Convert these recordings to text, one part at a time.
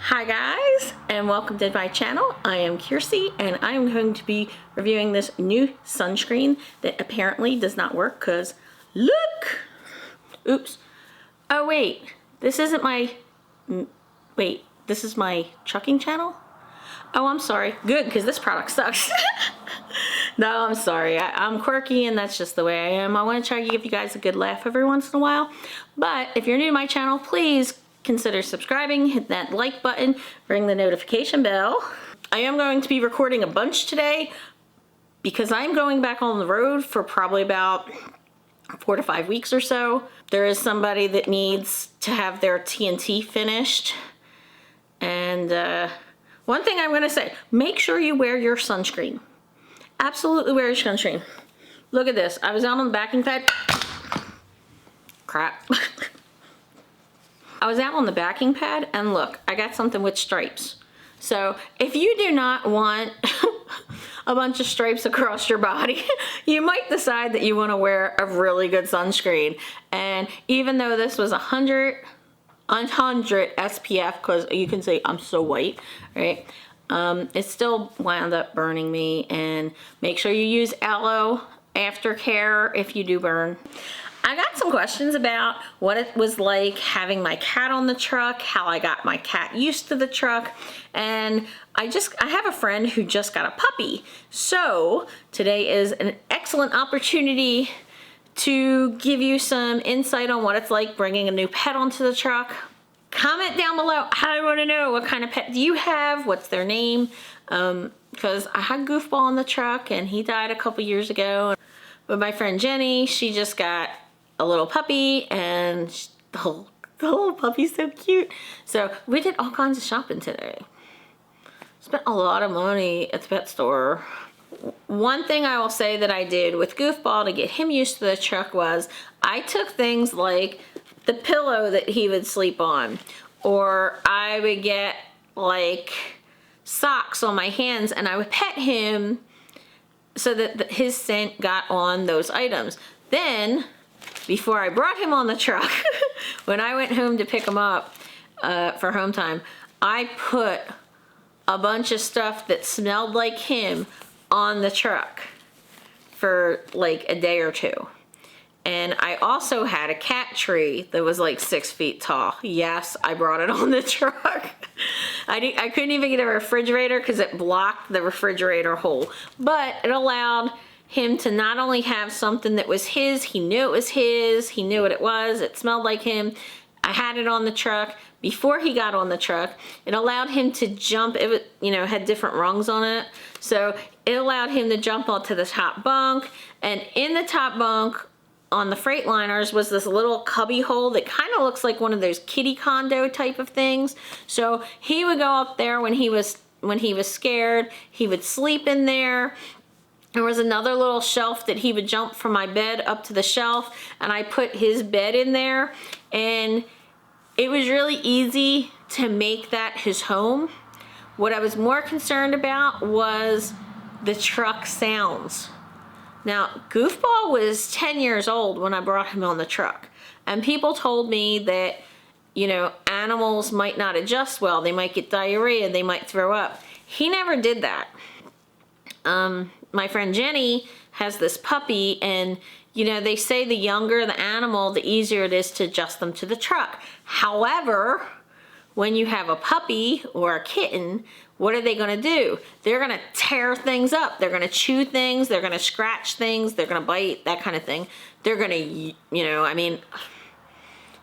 Hi guys, and welcome to my channel. I am Kiersey, and I am going to be reviewing this new sunscreen that apparently does not work because look! Oops. Oh wait, this isn't my... Wait, this is my trucking channel? Oh, I'm sorry. Good, because this product sucks. No, I'm sorry. I'm quirky, and that's just the way I am. I want to try to give you guys a good laugh every once in a while. But if you're new to my channel, please consider subscribing, hit that like button, ring the notification bell. I am going to be recording a bunch today because I'm going back on the road for probably about 4 to 5 weeks or so. There is somebody that needs to have their TNT finished. And one thing I'm going to say, make sure you wear your sunscreen. Absolutely wear your sunscreen. Look at this. I was out on the backing pad. Crap. I was out on the backing pad, and look, I got something with stripes. So if you do not want a bunch of stripes across your body, you might decide that you want to wear a really good sunscreen. And even though this was 100 SPF, because you can see I'm so white, right? It still wound up burning me. And make sure you use aloe aftercare if you do burn. I got some questions about what it was like having my cat on the truck, how I got my cat used to the truck, and I have a friend who just got a puppy. So today is an excellent opportunity to give you some insight on what it's like bringing a new pet onto the truck. Comment down below. I want to know, what kind of pet do you have? What's their name? Because I had Goofball on the truck and he died a couple years ago. But my friend Jenny, she just got a little puppy, and the little puppy's so cute. So we did all kinds of shopping today. Spent a lot of money at the pet store. One thing I will say that I did with Goofball to get him used to the truck was I took things like the pillow that he would sleep on, or I would get like socks on my hands and I would pet him so that his scent got on those items. Then before I brought him on the truck, when I went home to pick him up for home time, I put a bunch of stuff that smelled like him on the truck for like a day or two. And I also had a cat tree that was like 6 feet tall. Yes, I brought it on the truck. I couldn't even get a refrigerator because it blocked the refrigerator hole. But it allowed him to not only have something that was his, he knew it was his, he knew what it was, it smelled like him. I had it on the truck before he got on the truck. It allowed him to jump. It was, had different rungs on it. So it allowed him to jump onto the top bunk. And in the top bunk on the Freightliners was this little cubby hole that kind of looks like one of those kitty condo type of things. So he would go up there when he was scared. He would sleep in there. There was another little shelf that he would jump from my bed up to the shelf, and I put his bed in there, and it was really easy to make that his home. What I was more concerned about was the truck sounds. Now, Goofball was 10 years old when I brought him on the truck, and people told me that, animals might not adjust well. They might get diarrhea, they might throw up. He never did that. My friend Jenny has this puppy, and they say the younger the animal, the easier it is to adjust them to the truck. However, when you have a puppy or a kitten, what are they going to do? They're going to tear things up. They're going to chew things. They're going to scratch things. They're going to bite, that kind of thing. They're going to,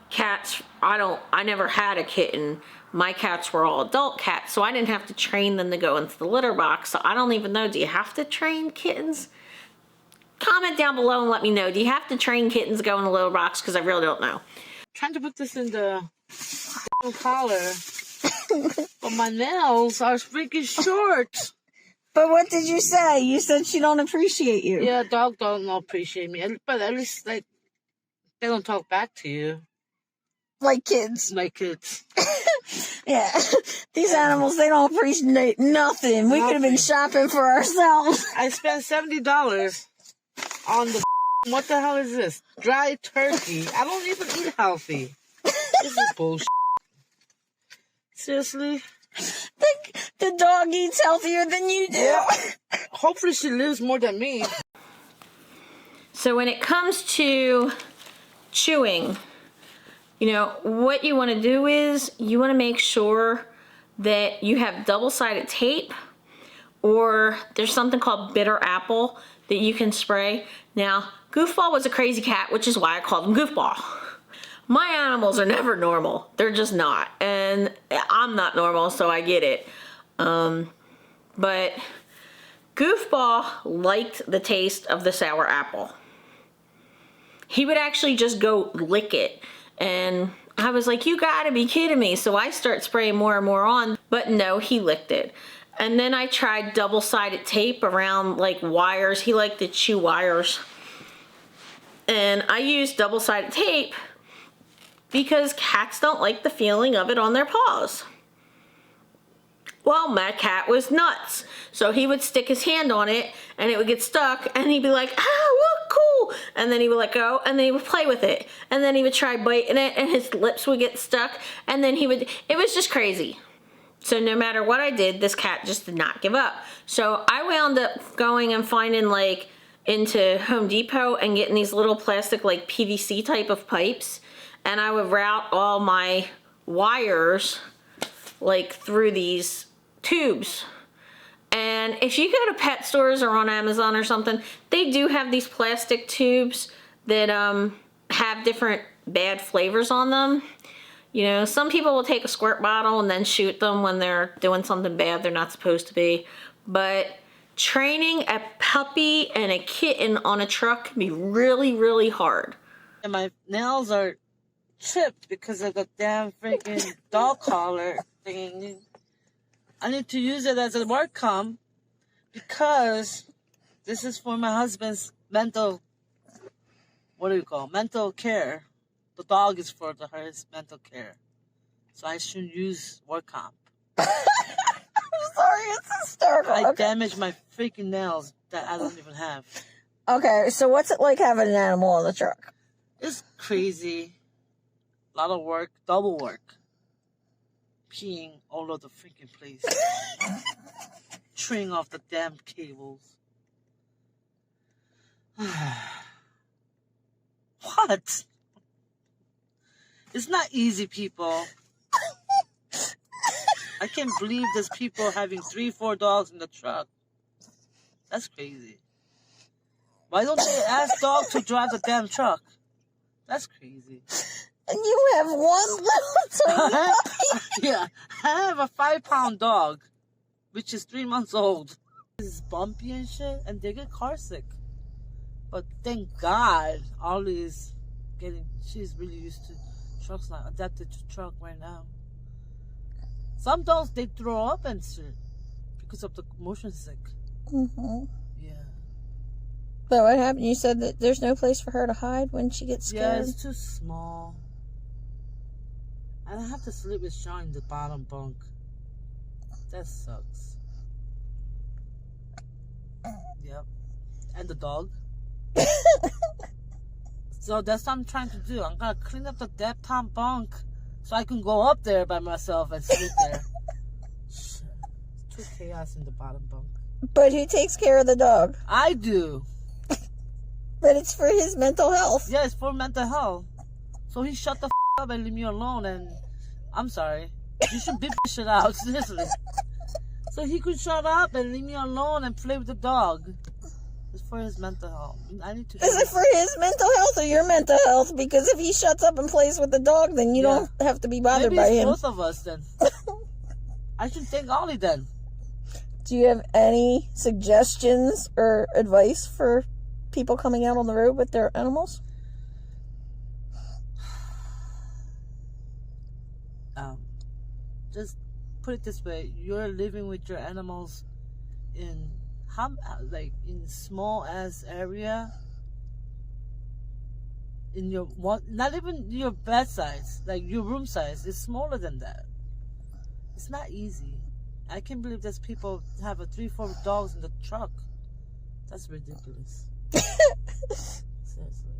cats, I never had a kitten. My cats were all adult cats, so I didn't have to train them to go into the litter box. So I don't even know, do you have to train kittens? Comment down below and let me know. Do you have to train kittens to go in the litter box? Because I really don't know. Trying to put this in the collar, but my nails are freaking short. But what did you say? You said she don't appreciate you. Yeah, dog don't appreciate me, but at least they don't talk back to you. Like kids. Like kids. Yeah. These animals, they don't appreciate nothing. We could have been shopping for ourselves. I spent $70 on the... What the hell is this? Dry turkey. I don't even eat healthy. This is bullshit. Seriously? The dog eats healthier than you do. Yeah. Hopefully she lives more than me. So when it comes to chewing, what you want to do is you want to make sure that you have double-sided tape, or there's something called bitter apple that you can spray. Now, Goofball was a crazy cat, which is why I called him Goofball. My animals are never normal. They're just not. And I'm not normal, so I get it. But Goofball liked the taste of the sour apple. He would actually just go lick it. And I was like, you gotta be kidding me. So I start spraying more and more on, but no, he licked it. And then I tried double-sided tape around like wires. He liked to chew wires. And I used double-sided tape because cats don't like the feeling of it on their paws. Well, my cat was nuts. So he would stick his hand on it and it would get stuck and he'd be like, look cool. And then he would let go and then he would play with it. And then he would try biting it and his lips would get stuck. And then it was just crazy. So no matter what I did, this cat just did not give up. So I wound up going and finding like into Home Depot and getting these little plastic like PVC type of pipes. And I would route all my wires like through these tubes. And if you go to pet stores or on Amazon or something, they do have these plastic tubes that have different bad flavors on them. Some people will take a squirt bottle and then shoot them when they're doing something bad they're not supposed to be. But training a puppy and a kitten on a truck can be really, really hard. And my nails are chipped because of the damn freaking dog collar thing. I need to use it as a work comp because this is for my husband's mental care. The dog is for his mental care. So I shouldn't use work comp. I'm sorry, it's hysterical. I damaged my freaking nails that I don't even have. Okay, so what's it like having an animal on the truck? It's crazy. A lot of work, double work. Peeing all over the freaking place. Treeing off the damn cables. What? It's not easy, people. I can't believe there's people having 3-4 dogs in the truck. That's crazy. Why don't they ask dog to drive the damn truck? That's crazy. And you have one little tiny puppy. Yeah, I have a 5-pound dog, which is 3 months old. It's bumpy and shit, and they get car sick. But thank God, Ollie's she's really used to trucks now, adapted to truck right now. Some dogs, they throw up and shit because of the motion sick. Mm-hmm. Yeah. But what happened? You said that there's no place for her to hide when she gets scared? Yeah, it's too small. And I have to sleep with Sean in the bottom bunk. That sucks. Yep. And the dog. So that's what I'm trying to do. I'm gonna clean up the top bunk so I can go up there by myself and sleep there. It's too chaos in the bottom bunk. But who takes care of the dog? I do. But it's for his mental health. Yeah, it's for mental health. So he shut the up and leave me alone, and I'm sorry. You should beep this shit out, seriously. So he could shut up and leave me alone and play with the dog. It's for his mental health. I need to. Is it for his mental health or your mental health? Because if he shuts up and plays with the dog, then you don't have to be bothered by him. Both of us then. I should thank Ollie then. Do you have any suggestions or advice for people coming out on the road with their animals? Just put it this way: you're living with your animals in small ass area. In your not even your bed size, like your room size, is smaller than that. It's not easy. I can't believe there's people have 3-4 dogs in the truck. That's ridiculous. Seriously.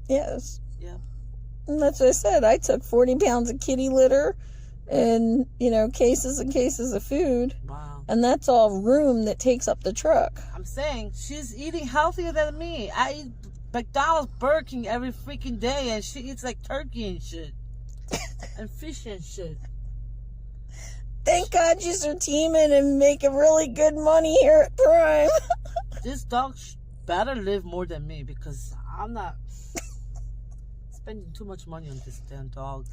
Yes. Yeah. And that's what I said. I took 40 pounds of kitty litter and, cases and cases of food. Wow. And that's all room that takes up the truck. I'm saying she's eating healthier than me. I eat McDonald's, Burger King every freaking day, and she eats like turkey and shit. And fish and shit. Thank God you're teaming and making really good money here at Prime. This dog better live more than me, because I'm not spending too much money on this damn dog.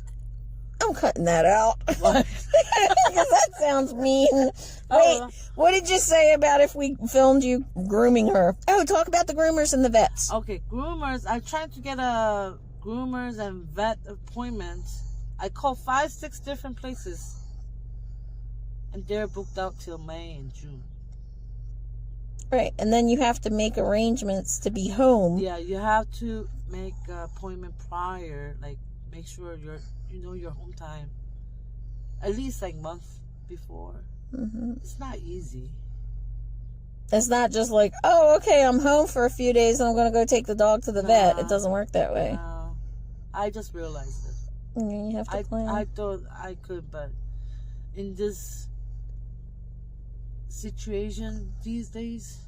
I'm cutting that out. What? Because that sounds mean. Wait, what did you say about if we filmed you grooming her? Oh, talk about the groomers and the vets. Okay, groomers. I tried to get a groomers and vet appointment. I called 5-6 different places, and they're booked out till May and June. Right, and then you have to make arrangements to be home. Yeah, you have to make an appointment prior, like make sure your home time, at least like month before. Mm-hmm. It's not easy. It's not just like, oh, okay, I'm home for a few days and I'm going to go take the dog to the vet. It doesn't work that way. No. I just realized it. You have to plan. I thought I could, but in this situation these days,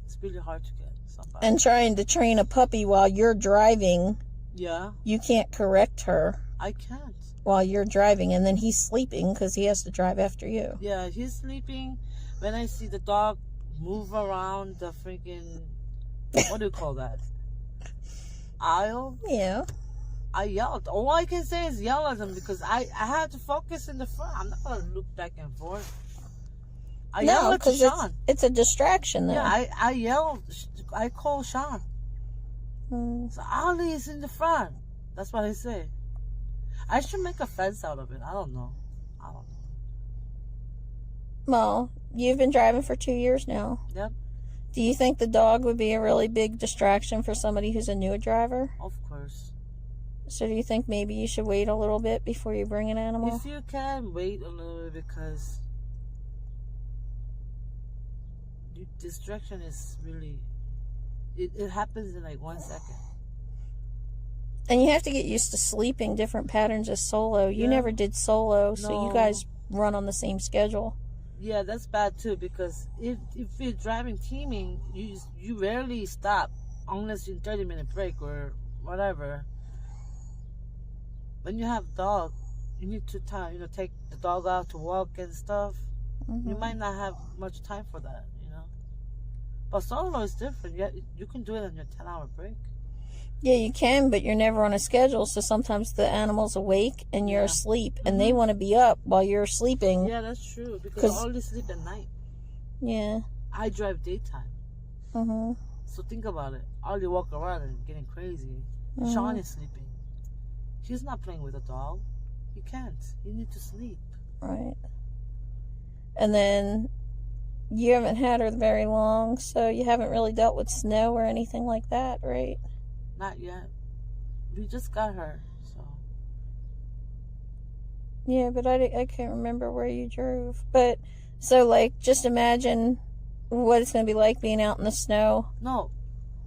it's really hard to get somebody. And trying to train a puppy while you're driving, yeah, you can't correct her I can't. while you're driving, and then he's sleeping because he has to drive after you. Yeah, he's sleeping. When I see the dog move around the freaking, what do you call that? Aisle? Yeah. I yelled. All I can say is yell at him, because I had to focus in the front. I'm not going to look back and forth. I yelled at Sean. It's a distraction, though. Yeah, I yelled. I called Sean. Mm. So Ali is in the front. That's what I say. I should make a fence out of it. I don't know. Well, you've been driving for 2 years now. Yep. Do you think the dog would be a really big distraction for somebody who's a new driver? Of course. So do you think maybe you should wait a little bit before you bring an animal? If you can, wait a little bit, because distraction is really, it happens in like 1 second. And you have to get used to sleeping different patterns as solo. You never did solo, so you guys run on the same schedule. Yeah, that's bad too, because if you're driving teaming, you rarely stop unless you're 30-minute break or whatever. When you have dog, you need to take the dog out to walk and stuff. Mm-hmm. You might not have much time for that, But solo is different. You can do it on your 10-hour break. Yeah, you can, but you're never on a schedule, so sometimes the animal's awake and you're asleep, and they want to be up while you're sleeping. Yeah, that's true, because I only sleep at night. Yeah. I drive daytime. Mm-hmm. So think about it. I only walk around and getting crazy. Mm-hmm. Sean is sleeping. He's not playing with a dog. He can't. He needs to sleep. Right. And then you haven't had her very long, so you haven't really dealt with snow or anything like that, right? Not yet. We just got her, so. Yeah, but I can't remember where you drove. But, so, like, just imagine what it's going to be like being out in the snow. No.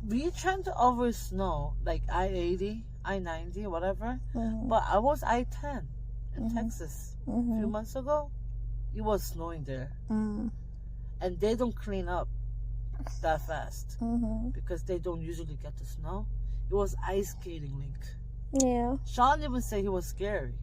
We trying to avoid snow, like I-80, I-90, whatever. Mm-hmm. But I was I-10 in Texas a few months ago. It was snowing there. Mm. And they don't clean up that fast because they don't usually get the snow. It was ice skating rink. Yeah. Sean even said he was scary.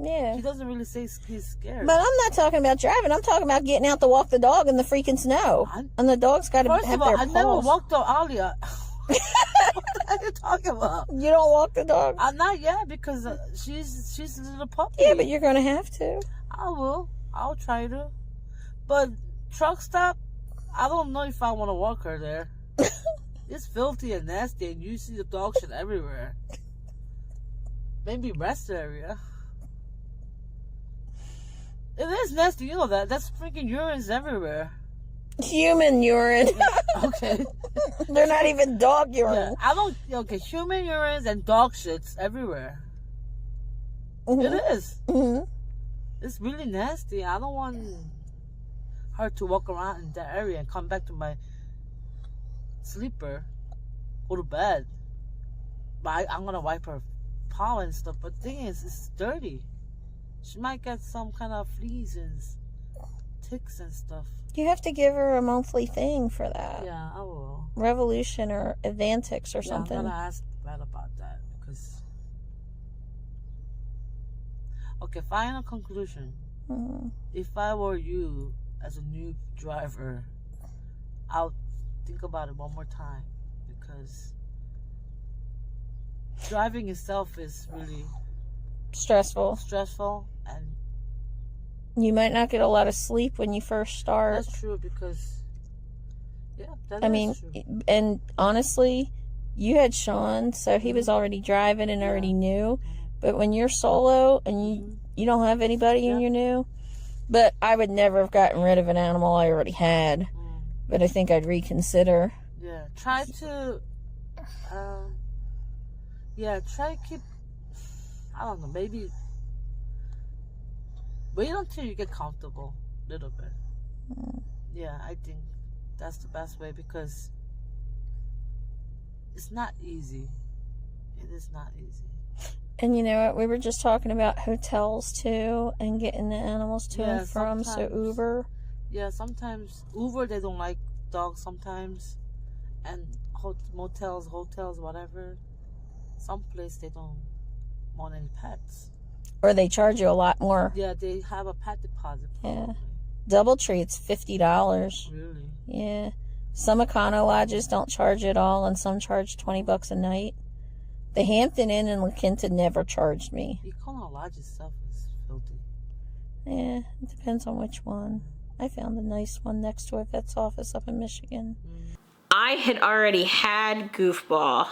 Yeah. He doesn't really say he's scared. But I'm not talking about driving. I'm talking about getting out to walk the dog in the freaking snow. And the dog's got to have their paws. First of all, I never walked the Alia. What are you talking about? You don't walk the dog? Not yet, because she's a little puppy. Yeah, but you're going to have to. I will. I'll try to. But truck stop, I don't know if I want to walk her there. It's filthy and nasty, and you see the dog shit everywhere. Maybe rest area. It is nasty, you know that. That's freaking urines everywhere. Human urine. Okay. They're not even dog urine. Yeah, human urines and dog shits everywhere. Mm-hmm. It is. Mm-hmm. It's really nasty. I don't want her to walk around in that area and come back to my sleeper, go to bed. But I'm gonna wipe her paw and stuff. But the thing is, it's dirty. She might get some kind of fleas and ticks and stuff. You have to give her a monthly thing for that. Yeah, I will. Revolution or Advantix or something. I'm gonna ask Brad about that because. Okay, final conclusion. If I were you as a new driver, I'll think about it one more time because driving itself is really stressful, and you might not get a lot of sleep when you first start. That's true because true. And honestly, you had Sean, so he was already driving and already knew. But when you're solo and you don't have anybody and you're new, but I would never have gotten rid of an animal I already had. But I think I'd reconsider. Yeah, try to keep, I don't know, maybe wait until you get comfortable a little bit. Yeah, I think that's the best way because it's not easy. It is not easy. And you know what? We were just talking about hotels too and getting the animals to and from. So Uber. Yeah, sometimes Uber, they don't like dogs sometimes. And motels, hotels, whatever. Some place they don't want any pets. Or they charge you a lot more. Yeah, they have a pet deposit. Probably. Yeah. Doubletree, it's $50. Really? Yeah. Some Econo lodges don't charge at all, and some charge $20 a night. The Hampton Inn in La Quinta never charged me. Econo lodge itself is filthy. Yeah, it depends on which one. I found a nice one next to a vet's office up in Michigan. I had already had Goofball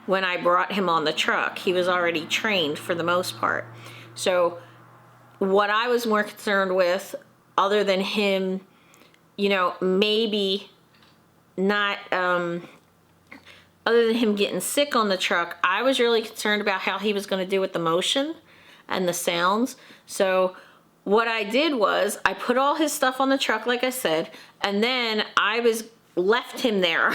when I brought him on the truck. He was already trained for the most part. So what I was more concerned with, other than him, maybe not, other than him getting sick on the truck, I was really concerned about how he was going to do with the motion and the sounds. So what I did was I put all his stuff on the truck, like I said, and then left him there.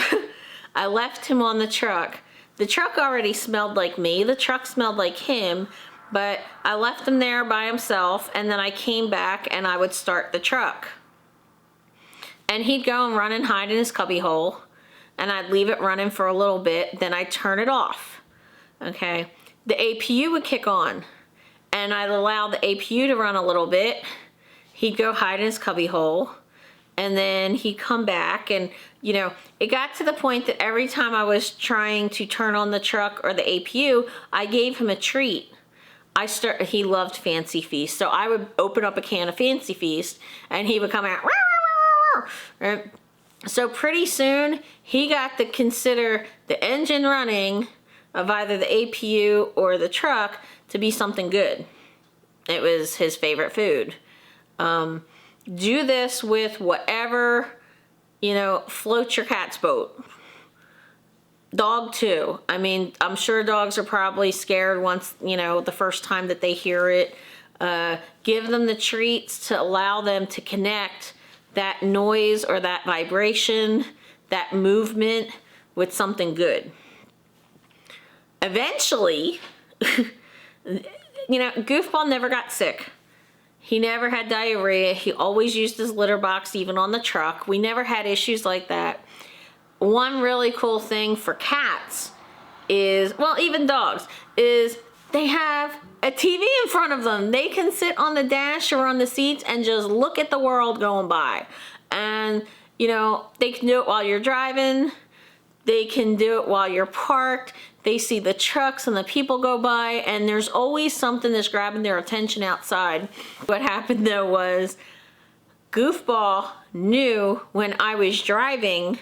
I left him on the truck. The truck already smelled like me. The truck smelled like him, but I left him there by himself, and then I came back and I would start the truck. And he'd go and run and hide in his cubby hole, and I'd leave it running for a little bit, then I'd turn it off. Okay? The APU would kick on, and I'd allow the APU to run a little bit. He'd go hide in his cubby hole, and then he'd come back, and it got to the point that every time I was trying to turn on the truck or the APU, I gave him a treat. He loved Fancy Feast, so I would open up a can of Fancy Feast, and he would come out. Right? So pretty soon, he got to consider the engine running of either the APU or the truck to be something good. It was his favorite food. Do this with whatever, floats your cat's boat. Dog too. I mean, I'm sure dogs are probably scared once, the first time that they hear it. Give them the treats to allow them to connect that noise or that vibration, that movement with something good. Eventually, Goofball never got sick. He never had diarrhea. He always used his litter box, even on the truck. We never had issues like that. One really cool thing for cats is, even dogs, is they have a TV in front of them. They can sit on the dash or on the seats and just look at the world going by. And, they can do it while you're driving. They can do it while you're parked. They see the trucks and the people go by, and there's always something that's grabbing their attention outside. What happened though was Goofball knew when I was driving,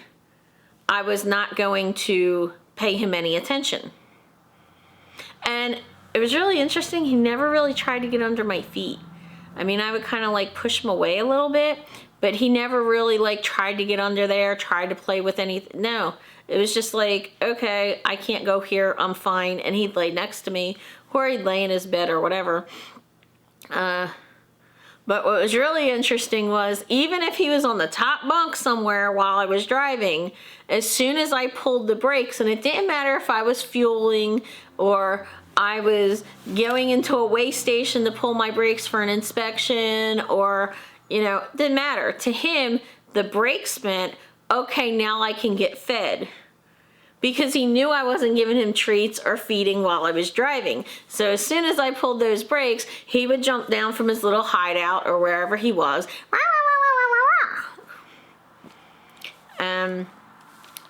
I was not going to pay him any attention. And it was really interesting. He never really tried to get under my feet. I mean, I would kind of push him away a little bit, but he never really tried to get under there, tried to play with anything. No, it was just okay, I can't go here, I'm fine. And he'd lay next to me, or he'd lay in his bed or whatever. But what was really interesting was, even if he was on the top bunk somewhere while I was driving, as soon as I pulled the brakes, and it didn't matter if I was fueling or I was going into a weigh station to pull my brakes for an inspection, or, didn't matter. To him, the brakes meant, okay, now I can get fed. Because he knew I wasn't giving him treats or feeding while I was driving. So as soon as I pulled those brakes, he would jump down from his little hideout or wherever he was.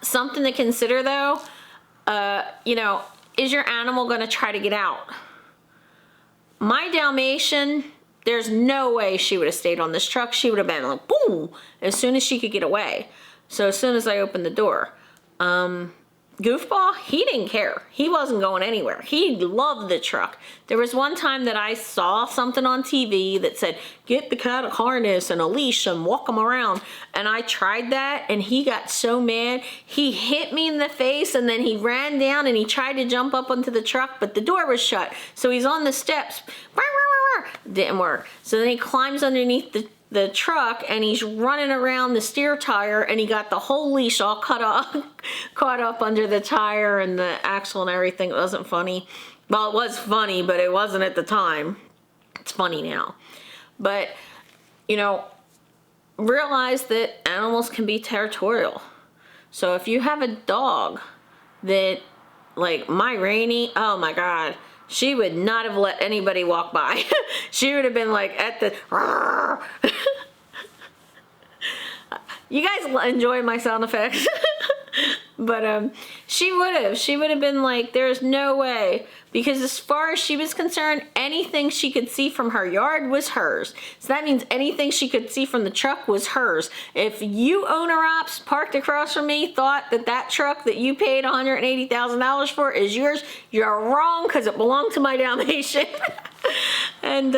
Something to consider though, is your animal going to try to get out? My Dalmatian, there's no way she would have stayed on this truck. She would have been like, boom, as soon as she could get away. So as soon as I opened the door, Goofball, he didn't care. He wasn't going anywhere. He loved the truck. There was one time that I saw something on TV that said, get the cat a harness and a leash and walk him around. And I tried that, and he got so mad. He hit me in the face, and then he ran down and he tried to jump up onto the truck, but the door was shut. So he's on the steps. Didn't work. So then he climbs underneath the truck, and he's running around the steer tire, and he got the whole leash all caught up under the tire and the axle and everything. It wasn't funny. Well, it was funny, but it wasn't at the time. It's funny now. But, realize that animals can be territorial. So if you have a dog that, like my Rainy, oh my God, she would not have let anybody walk by. She would have been like at the... You guys enjoy my sound effects. But she would have been like, there's no way. Because as far as she was concerned, anything she could see from her yard was hers. So that means anything she could see from the truck was hers. If you owner-ops parked across from me thought that truck that you paid $180,000 for is yours, you're wrong, because it belonged to my Dalmatian. And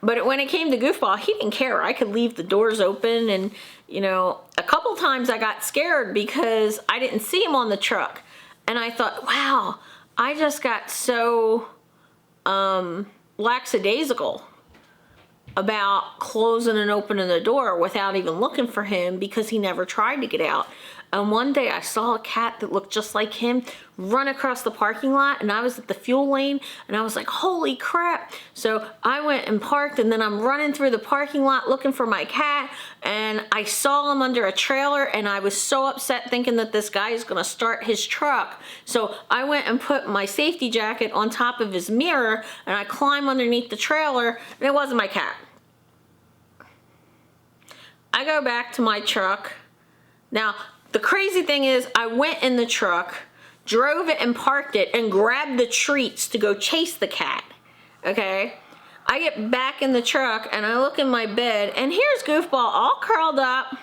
But when it came to Goofball, he didn't care. I could leave the doors open, and, a couple times I got scared because I didn't see him on the truck. And I thought, wow, I just got so lackadaisical about closing and opening the door without even looking for him, because he never tried to get out. And one day I saw a cat that looked just like him run across the parking lot, and I was at the fuel lane, and I was like, holy crap. So I went and parked, and then I'm running through the parking lot looking for my cat, and I saw him under a trailer, and I was so upset thinking that this guy is gonna start his truck. So I went and put my safety jacket on top of his mirror, and I climbed underneath the trailer, and it wasn't my cat. I go back to my truck. Now, the crazy thing is, I went in the truck, drove it and parked it, and grabbed the treats to go chase the cat, okay? I get back in the truck, and I look in my bed, and here's Goofball all curled up,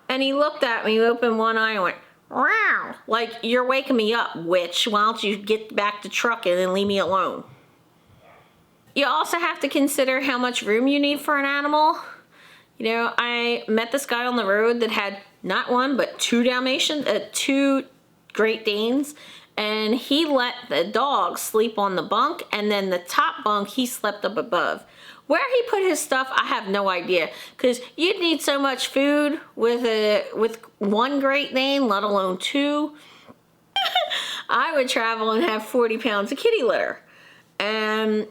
and he looked at me, opened one eye, and went, wow, like, you're waking me up, witch. Why don't you get back to trucking and leave me alone? You also have to consider how much room you need for an animal. I met this guy on the road that had not one, but two Great Danes, and he let the dog sleep on the bunk, and then the top bunk he slept up above. Where he put his stuff, I have no idea, because you'd need so much food with one Great Dane, let alone two. I would travel and have 40 pounds of kitty litter, and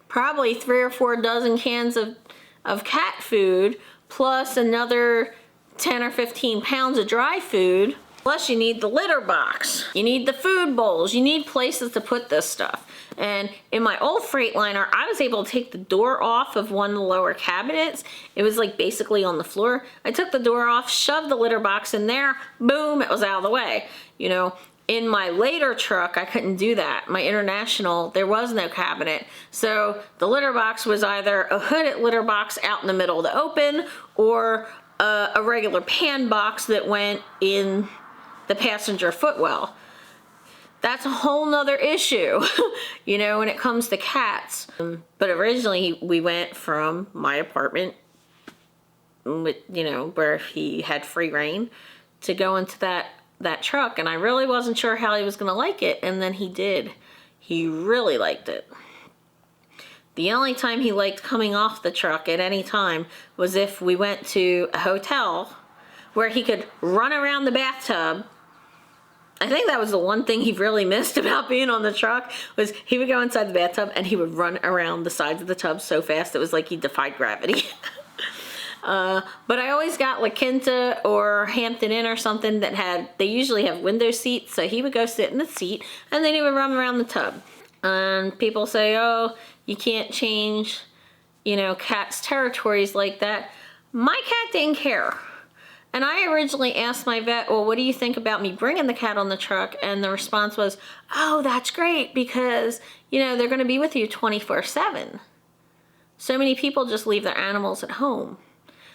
probably 3 or 4 dozen cans of cat food, plus another 10 or 15 pounds of dry food. Plus you need the litter box. You need the food bowls. You need places to put this stuff. And in my old Freightliner, I was able to take the door off of one of the lower cabinets. It was like basically on the floor. I took the door off, shoved the litter box in there, boom, it was out of the way. In my later truck, I couldn't do that. My International, there was no cabinet. So the litter box was either a hooded litter box out in the middle of the open, or a regular pan box that went in the passenger footwell. That's a whole nother issue, when it comes to cats. But originally we went from my apartment, where he had free reign, to go into that truck, and I really wasn't sure how he was gonna like it, and then he did. He really liked it. The only time he liked coming off the truck at any time was if we went to a hotel where he could run around the bathtub I think that was the one thing he really missed about being on the truck, was he would go inside the bathtub and he would run around the sides of the tub so fast it was like he defied gravity. But I always got La Quinta or Hampton Inn or something they usually have window seats, so he would go sit in the seat and then he would run around the tub. And people say, oh, you can't change, cats' territories like that. My cat didn't care. And I originally asked my vet, well, what do you think about me bringing the cat on the truck? And the response was, oh, that's great, because, they're going to be with you 24/7. So many people just leave their animals at home.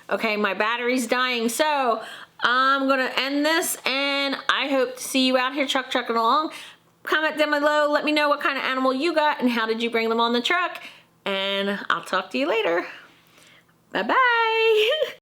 Okay, my battery's dying, so I'm going to end this, and I hope to see you out here trucking along. Comment down below, let me know what kind of animal you got and how did you bring them on the truck, and I'll talk to you later. Bye-bye.